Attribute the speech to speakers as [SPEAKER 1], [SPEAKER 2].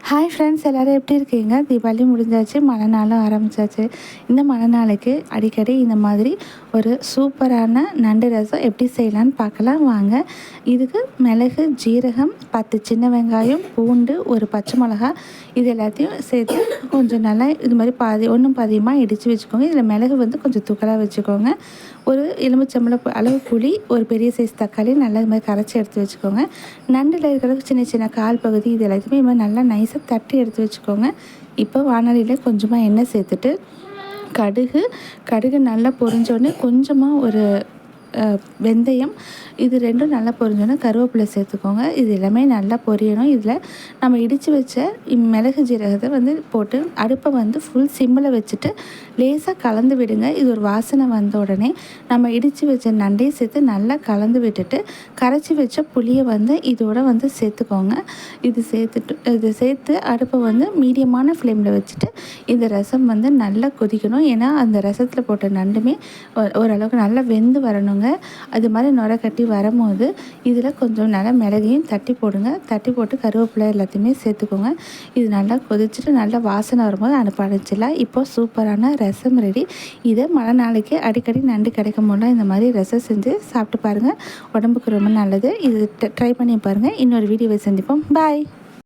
[SPEAKER 1] Hi friends, எல்லோரும் எப்படி இருக்கீங்க? தீபாவளி முடிஞ்சாச்சு, மழை நாளும் ஆரம்பித்தாச்சு. இந்த மழை நாளைக்கு அடிக்கடி இந்த மாதிரி ஒரு சூப்பரான நண்டு ரசம் எப்படி செய்யலான்னு பார்க்கலாம் வாங்க. இதுக்கு மிளகு, ஜீரகம், 10 சின்ன வெங்காயம், பூண்டு, ஒரு பச்சை மிளகா இது எல்லாத்தையும் சேர்த்து கொஞ்சம் நல்லா இது மாதிரி ஒன்றும் பாதியமாக இடித்து வச்சுக்கோங்க. இதில் மிளகு வந்து கொஞ்சம் தூக்கலாக வச்சுக்கோங்க. ஒரு எலுமிச்சம்பழம் அளவு புளி, ஒரு பெரிய சைஸ் தக்காளி நல்லா இது மாதிரி கரைச்சி எடுத்து வச்சுக்கோங்க. நண்டில் இருக்கிற சின்ன சின்ன கால் பகுதி இது எல்லாத்தையுமே இது மாதிரி நல்லா நைஸாக தட்டி எடுத்து வச்சுக்கோங்க. இப்போ வானலியில் கொஞ்சமாக எண்ணெய் சேர்த்துட்டு கடுகு நல்லா பொரிஞ்சோடனே கொஞ்சமாக ஒரு வெந்தயம் இது ரெண்டும் நல்லா பொரிஞ்சோன்னே கருவேப்பிலை சேர்த்துக்கோங்க. இது எல்லாமே நல்லா பொரியணும். இதில் நம்ம இடித்து வச்ச மிளகு ஜீரகத்தை வந்து போட்டு அடுப்பை வந்து ஃபுல் சிம்மில் வச்சுட்டு லேசாக கலந்து விடுங்க. இது ஒரு வாசனை வந்த உடனே நம்ம இடித்து வச்ச நண்டையை சேர்த்து நல்லா கலந்து விட்டுட்டு கரைச்சி வச்ச புளியை வந்து இதோட வந்து சேர்த்துக்கோங்க. இது சேர்த்து அடுப்பை வந்து மீடியமான ஃப்ளேமில் வச்சுட்டு இந்த ரசம் வந்து நல்லா கொதிக்கணும். ஏன்னா அந்த ரசத்தில் போட்ட நண்டுமே ஓரளவுக்கு நல்லா வெந்து வரணுங்க. அது மாதிரி நுரை கட்டி வரும்போது இதில் கொஞ்சம் நல்லா மிளகையும் தட்டி போடுங்க. தட்டி போட்டு கருவேப்பிலை எல்லாத்தையுமே சேர்த்துக்கோங்க. இது நல்லா கொதிச்சுட்டு நல்லா வாசனை வரும்போது அடுப்பு அணைச்சிடலாம். இப்போது சூப்பரான ரசம் ரெடி. இதை மழை நாளைக்கு அடிக்கடி நண்டு கிடைக்கும் போது இந்த மாதிரி ரசம் செஞ்சு சாப்பிட்டு பாருங்கள். உடம்புக்கு ரொம்ப நல்லது. இது ட்ரை பண்ணி பாருங்கள். இன்னொரு வீடியோவை சந்திப்போம். பாய்.